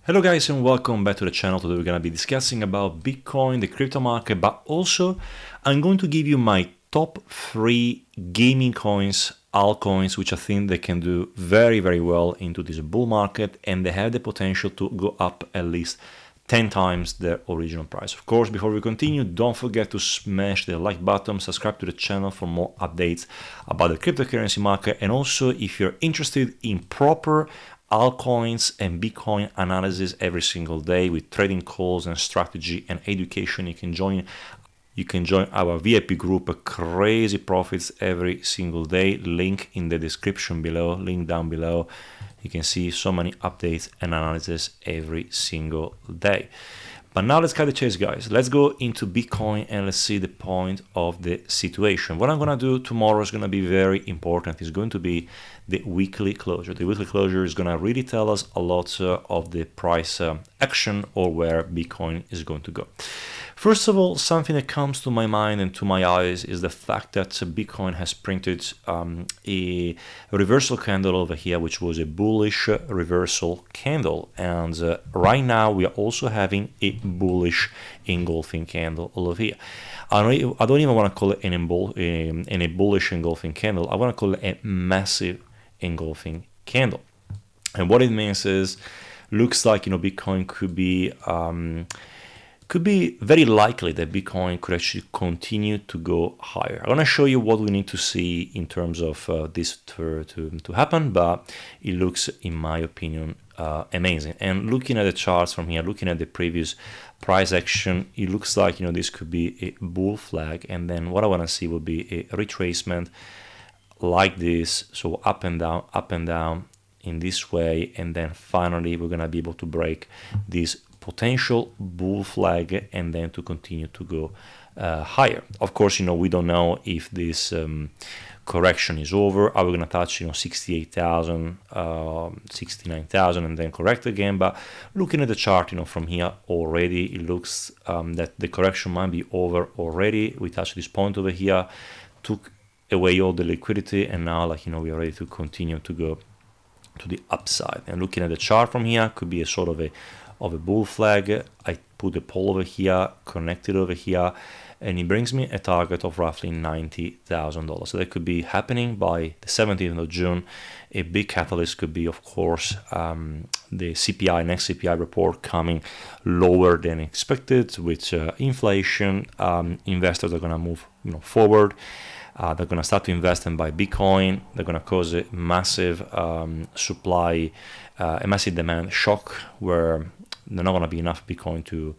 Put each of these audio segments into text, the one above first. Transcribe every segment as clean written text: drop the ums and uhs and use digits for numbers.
Hello guys and welcome back to the channel. Today we're going to be discussing about Bitcoin, the crypto market, but also I'm going to give you my top 3 gaming coins, altcoins, which I think they can do very well into this bull market, and they have the potential to go up at least 10 times their original price. Of course, before we continue, don't forget to smash the like button, subscribe to the channel for more updates about the cryptocurrency market, and also if you're interested in proper altcoins and Bitcoin analysis every single day with trading calls and strategy and education, you can join our VIP group, Crazy Profits, every single day. Link in the description below, link down below. You can see so many updates and analysis every single day. But now let's cut the chase, guys. Let's go into Bitcoin and let's see the point of the situation. What I'm going to do tomorrow is going to be very important. It's going to be the weekly closure. The weekly closure is going to really tell us a lot of the price action or where Bitcoin is going to go. First of all, something that comes to my mind and to my eyes is the fact that Bitcoin has printed a reversal candle over here, which was a bullish reversal candle. And right now we are also having a bullish engulfing candle over here. I don't even want to call it a bullish engulfing candle. I want to call it a massive engulfing candle. And what it means is, looks like, Bitcoin could be very likely that Bitcoin could actually continue to go higher. I'm going to show you what we need to see in terms of this to happen, but it looks, in my opinion, amazing. And looking at the charts from here, looking at the previous price action, it looks like, this could be a bull flag. And then what I want to see will be a retracement like this, so up and down in this way, and then finally we're going to be able to break this potential bull flag and then to continue to go higher. Of course, we don't know if this correction is over. Are we going to touch 68,000, 69,000 and then correct again? But looking at the chart, from here already, it looks that the correction might be over already. We touched this point over here, took away all the liquidity, and now we are ready to continue to go to the upside. And looking at the chart from here, could be a sort of a bull flag. I put a pole over here, connected over here, and it brings me a target of roughly $90,000. So that could be happening by the 17th of June. A big catalyst could be, of course, the CPI, next CPI report coming lower than expected with inflation. Investors are going to move forward. They're going to start to invest and buy Bitcoin. They're going to cause a massive a massive demand shock where there's not going to be enough Bitcoin to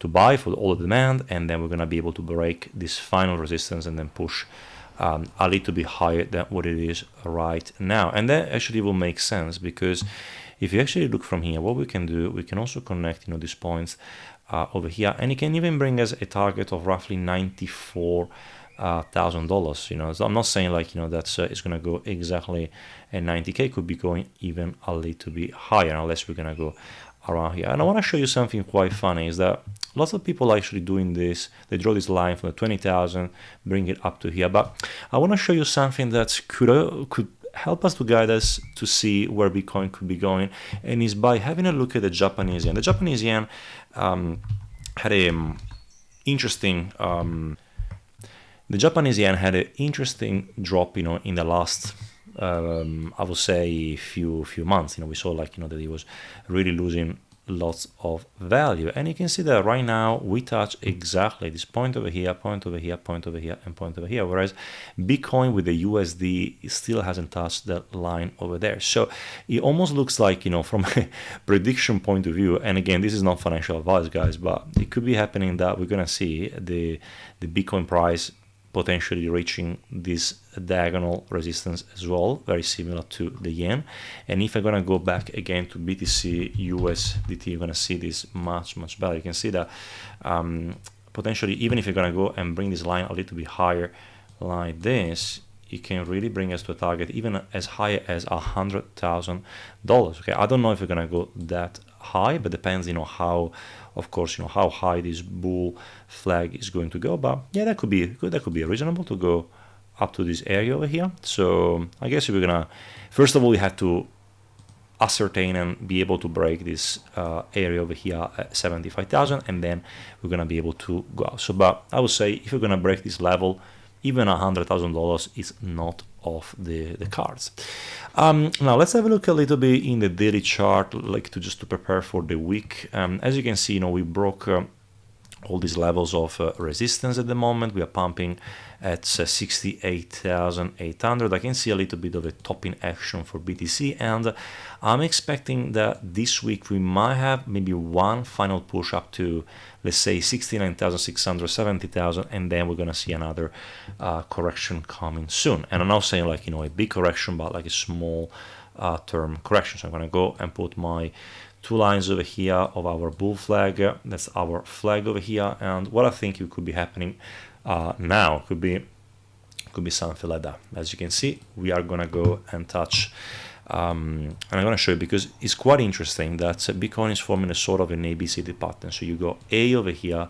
buy for all the demand, and then we're going to be able to break this final resistance and then push a little bit higher than what it is right now. And that actually will make sense, because if you actually look from here, what we can do, we can also connect these points over here, and it can even bring us a target of roughly $94,000. So I'm not saying that's it's gonna go exactly at 90k. Could be going even a little bit higher unless we're gonna go around here. And I want to show you something quite funny, is that lots of people are actually doing this. They draw this line from the 20,000, bring it up to here. But I want to show you something that could help us to guide us to see where Bitcoin could be going, and is by having a look at the Japanese yen. The Japanese yen had a interesting. The Japanese yen had an interesting drop, in the last, I would say, few months. We saw that it was really losing lots of value, and you can see that right now we touch exactly this point over here, point over here, point over here, and point over here. Whereas Bitcoin with the USD still hasn't touched that line over there. So it almost looks like, from a prediction point of view, and again, this is not financial advice, guys, but it could be happening that we're gonna see the Bitcoin price potentially reaching this diagonal resistance as well, very similar to the yen. And if I'm gonna go back again to BTC USDT, you're gonna see this much better. You can see that potentially, even if you're gonna go and bring this line a little bit higher like this, it can really bring us to a target even as high as $100,000. Okay, I don't know if we're gonna go that high, but depends, how, of course, how high this bull flag is going to go. But yeah, that could be reasonable to go up to this area over here. So I guess we're gonna, first of all, we have to ascertain and be able to break this area over here at 75,000, and then we're gonna be able to go out. So, but I would say if you're gonna break this level, even $100,000 is not off the cards. Now let's have a look a little bit in the daily chart, like just to prepare for the week. As you can see, we broke all these levels of resistance at the moment. We are pumping at 68,800. I can see a little bit of a topping action for BTC, and I'm expecting that this week we might have maybe one final push up to, let's say, 69,600, 70,000, and then we're gonna see another correction coming soon. And I'm not saying like a big correction, but like a small term correction. So I'm gonna go and put my two lines over here of our bull flag. That's our flag over here, and what I think it could be happening now could be something like that. As you can see, we are gonna go and touch, and I'm gonna show you because it's quite interesting that Bitcoin is forming a sort of an ABCD pattern. So you go A over here,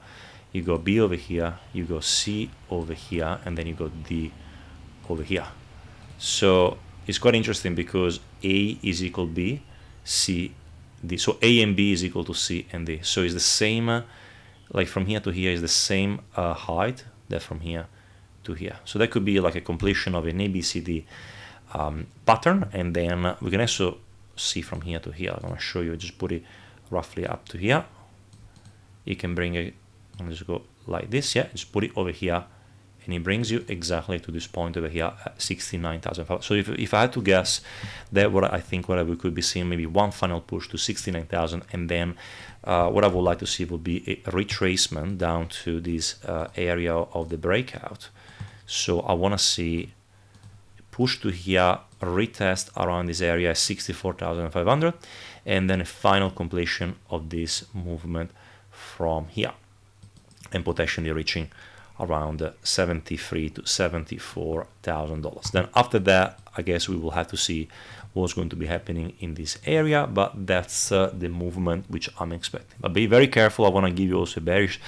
you go B over here, you go C over here, and then you go D over here. So it's quite interesting because A is equal B, C, D. So A and B is equal to C and D. So it's the same, like from here to here is the same height that from here to here. So that could be like a completion of an ABCD pattern, and then we can also see from here to here. I'm gonna show you. Just put it roughly up to here. You can bring it. I'm just go like this. Yeah, just put it over here, and it brings you exactly to this point over here at 69,000. So if I had to guess, that what I think what we could be seeing maybe one final push to 69,000, and then what I would like to see would be a retracement down to this area of the breakout. So I want to see push to here, retest around this area 64,500, and then a final completion of this movement from here, and potentially reaching around $73,000 to $74,000. Then after that, I guess we will have to see what's going to be happening in this area, but that's the movement which I'm expecting. But be very careful. I want to give you also a bearish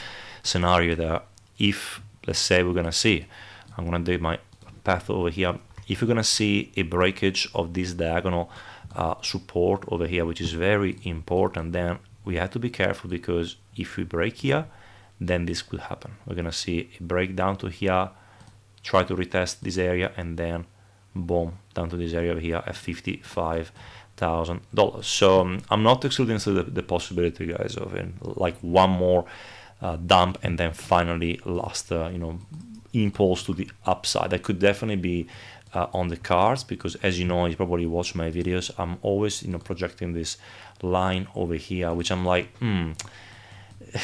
scenario that if, let's say, we're going to see, I'm going to do my path over here, if you're going to see a breakage of this diagonal support over here, which is very important, then we have to be careful, because if we break here, then this could happen. We're going to see a breakdown to here, try to retest this area, and then boom, down to this area over here at $55,000. So I'm not excluding the possibility, guys, of like one more dump, and then finally last impulse to the upside. That could definitely be on the cards, because as you know, you probably watch my videos, I'm always projecting this line over here, which I'm like,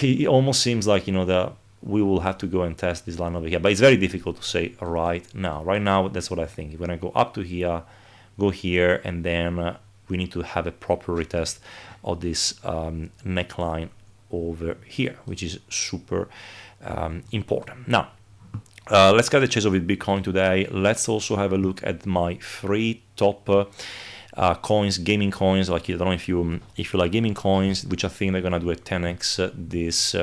it almost seems like that we will have to go and test this line over here, but it's very difficult to say right now. That's what I think. We're gonna go up to here, go here, and then we need to have a proper retest of this neckline over here, which is super important. Now let's get the chase with Bitcoin today. Let's also have a look at my three top coins, gaming coins. Like, I don't know if you like gaming coins, which I think they're gonna do a 10x this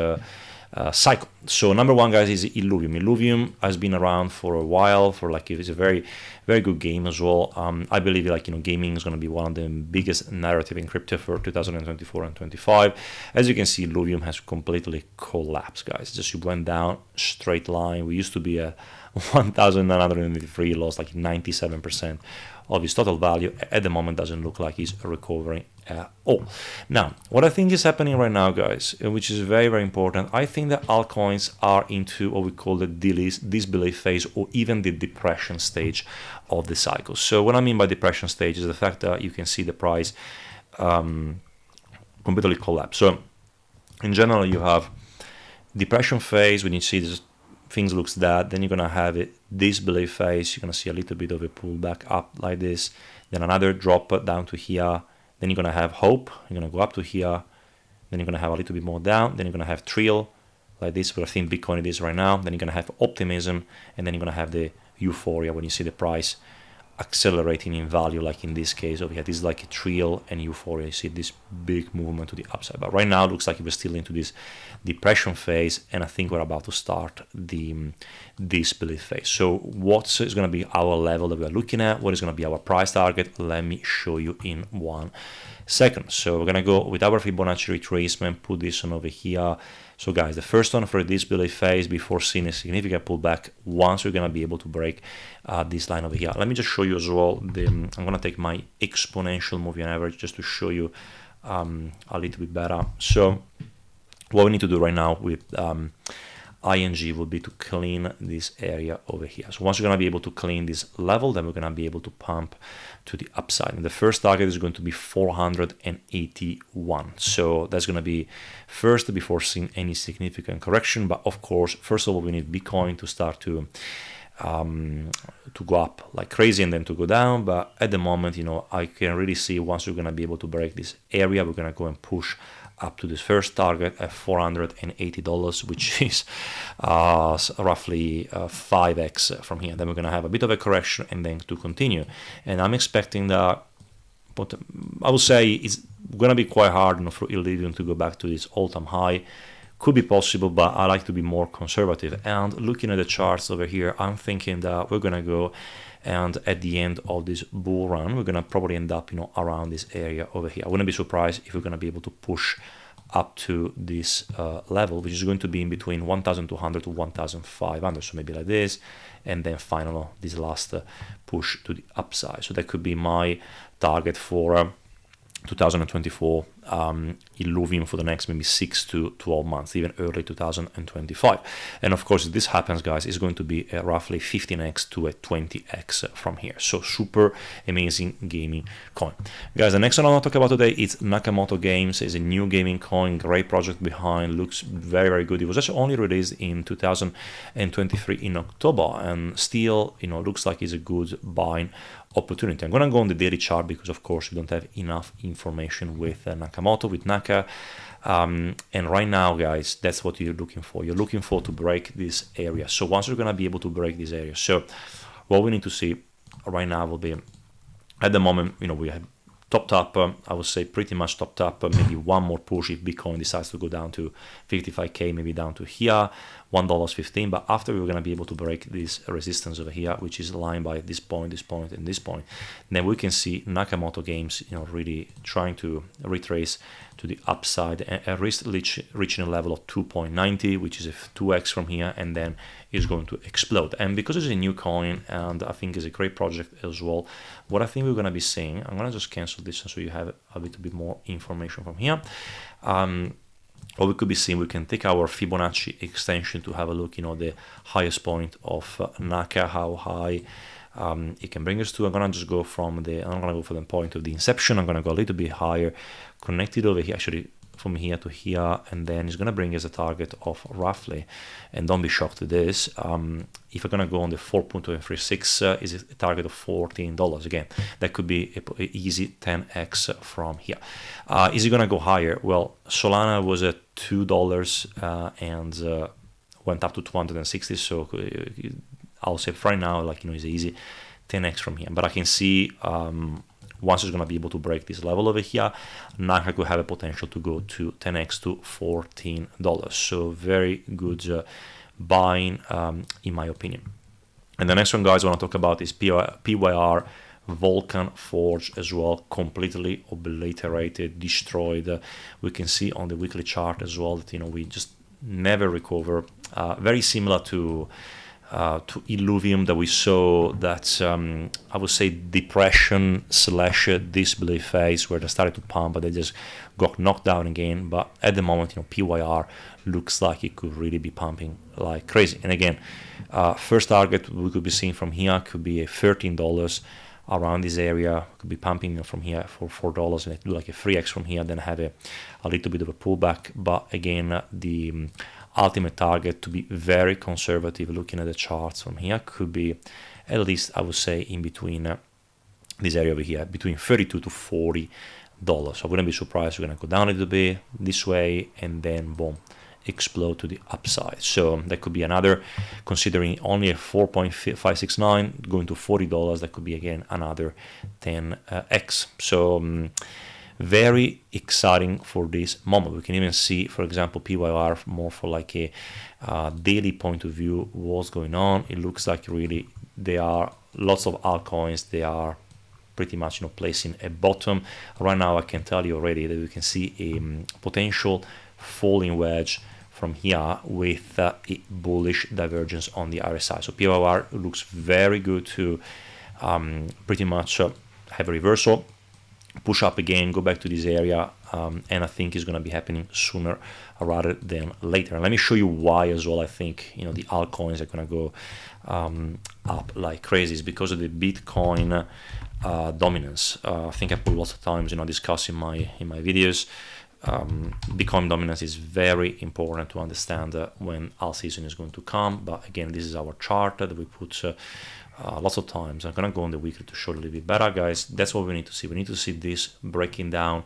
cycle. So number one, guys, is Illuvium. Illuvium has been around for a while. It's a very, very good game as well. I believe gaming is going to be one of the biggest narrative in crypto for 2024 and 25. As you can see, Illuvium has completely collapsed, guys. Just went down straight line. We used to be at 1,983, lost like 97% of his total value. At the moment, doesn't look like he's recovering at all. Now, what I think is happening right now, guys, which is very, very important, I think that altcoins are into what we call the disbelief phase, or even the depression stage of the cycle. So what I mean by depression stage is the fact that you can see the price completely collapse. So in general, you have depression phase when you see this, things looks that, then you're gonna have it disbelief phase. You're gonna see a little bit of a pullback up like this, then another drop down to here, then you're gonna have hope, you're gonna go up to here, then you're gonna have a little bit more down, then you're gonna have thrill like this, where I think Bitcoin it is right now, then you're gonna have optimism, and then you're gonna have the euphoria when you see the price accelerating in value, like in this case over here. This is like a thrill and euphoria. You see this big movement to the upside, but right now it looks like we're still into this depression phase, and I think we're about to start the disbelief phase. So what is going to be our level that we're looking at? What is going to be our price target? Let me show you in 1 second. So we're going to go with our Fibonacci retracement, put this one over here. So guys, the first one for this disbelief phase before seeing a significant pullback, once we're going to be able to break this line over here. Let me just show you as well, I'm going to take my exponential moving average just to show you a little bit better. So what we need to do right now with ING will be to clean this area over here. So once we're going to be able to clean this level, then we're going to be able to pump to the upside. And the first target is going to be 481. So that's going to be first before seeing any significant correction. But of course, first of all, we need Bitcoin to start to go up like crazy and then to go down. But at the moment, you know, I can really see once we're going to be able to break this area, we're going to go and push up to this first target at $480, which is roughly 5x from here. Then we're going to have a bit of a correction and then to continue. And I'm expecting that, but I would say it's going to be quite hard, you know, for Illuvium to go back to this all-time high. Could be possible, but I like to be more conservative. And looking at the charts over here, I'm thinking that we're going to go, and at the end of this bull run, we're going to probably end up, you know, around this area over here. I wouldn't be surprised if we're going to be able to push up to this level, which is going to be in between 1,200 to 1,500. So maybe like this, and then finally this last push to the upside. So that could be my target for 2024 Illuvium for the next maybe 6 to 12 months, even early 2025. And of course, if this happens, guys, it's going to be a roughly 15x to a 20x from here. So super amazing gaming coin. Guys, the next one I want to talk about today is Nakamoto Games. It's a new gaming coin, great project behind, looks very, very good. It was actually only released in 2023 in October, and still, you know, looks like it's a good buying opportunity. I'm going to go on the daily chart because, of course, we don't have enough information with Nakamoto, with Naka. And right now, guys, that's what you're looking for. You're looking for to break this area. So once we're going to be able to break this area, so what we need to see right now will be, at the moment, you know, we have topped up, I would say pretty much topped up, maybe one more push if Bitcoin decides to go down to 55K, maybe down to here, $1.15. But after we're going to be able to break this resistance over here, which is aligned by this point, and this point, then we can see Nakamoto Games, you know, really trying to retrace to the upside and reaching a level of 2.90, which is a 2x from here, and then is going to explode. And because it's a new coin, and I think it's a great project as well, what I think we're going to be seeing, I'm going to just cancel this so you have a little bit more information from here. What we could be seeing, we can take our Fibonacci extension to have a look, you know, the highest point of Naka, how high it can bring us to. I'm gonna just go from the, I'm gonna go for the point of the inception. I'm gonna go a little bit higher, connected over here, actually from here to here, and then it's gonna bring us a target of roughly, and don't be shocked to this, if we're gonna go on the 4.236 is a target of $14 again. That could be a easy 10x from here. Is it gonna go higher? Well, Solana was at $2 and went up to 260, so I'll say right now, like, you know, it's easy 10x from here. But I can see once it's going to be able to break this level over here, Naka could have a potential to go to 10x to $14. So very good buying, in my opinion. And the next one, guys, I want to talk about is Pyr Vulcan Forged as well, completely obliterated, destroyed. We can see on the weekly chart as well that, you know, we just never recover. Very similar to Illuvium, that we saw that I would say depression / disbelief phase where they started to pump, but they just got knocked down again. But at the moment, you know, Pyr looks like it could really be pumping like crazy. And again, first target we could be seeing from here could be a $13 around this area. Could be pumping from here for $4 and do like a 3x from here, then have a little bit of a pullback. But again, the ultimate target, to be very conservative looking at the charts from here, could be at least, I would say, in between this area over here, between $32 to $40. So I wouldn't be surprised we're going to go down a little bit this way and then boom, explode to the upside. So that could be another, considering only a 4.569 going to $40, that could be again another 10x. So very exciting for this moment. We can even see, for example, PYR more for like a daily point of view, what's going on. It looks like really there are lots of altcoins, they are pretty much placing a bottom. Right now I can tell you already that we can see a potential falling wedge from here with a bullish divergence on the RSI. So PYR looks very good to pretty much have a reversal, push up again, go back to this area, and I think it's going to be happening sooner rather than later. And let me show you why as well. I think the altcoins are going to go up like crazy. It's because of the Bitcoin dominance. I think I put lots of times discuss in my videos. Bitcoin dominance is very important to understand when alt season is going to come. But again, this is our chart that we put lots of times. I'm gonna go on the weekly to show a little bit better, guys. That's what we need to see. We need to see this breaking down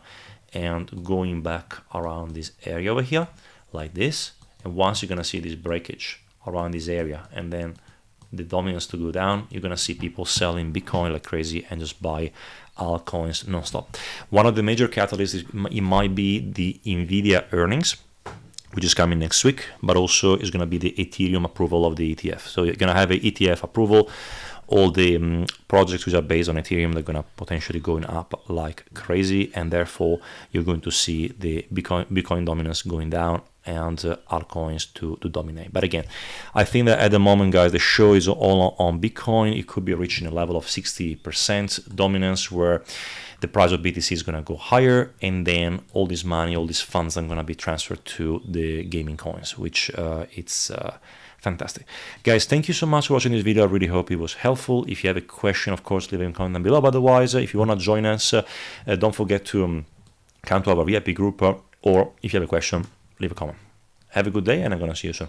and going back around this area over here like this. And once you're gonna see this breakage around this area and then the dominance to go down, you're gonna see people selling Bitcoin like crazy and just buy altcoins non-stop. One of the major catalysts is, it might be the Nvidia earnings, which is coming next week, but also is going to be the Ethereum approval of the ETF. So you're going to have an ETF approval. All the projects which are based on Ethereum, they're going to potentially going up like crazy, and therefore you're going to see the Bitcoin dominance going down and altcoins to dominate. But again, I think that at the moment, guys, the show is all on Bitcoin. It could be reaching a level of 60% dominance where the price of BTC is going to go higher, and then all this money, all these funds are going to be transferred to the gaming coins, which it's fantastic. Guys, thank you so much for watching this video. I really hope it was helpful. If you have a question, of course, leave a comment down below. But otherwise, if you want to join us, don't forget to come to our VIP group, or if you have a question, leave a comment. Have a good day, and I'm going to see you soon.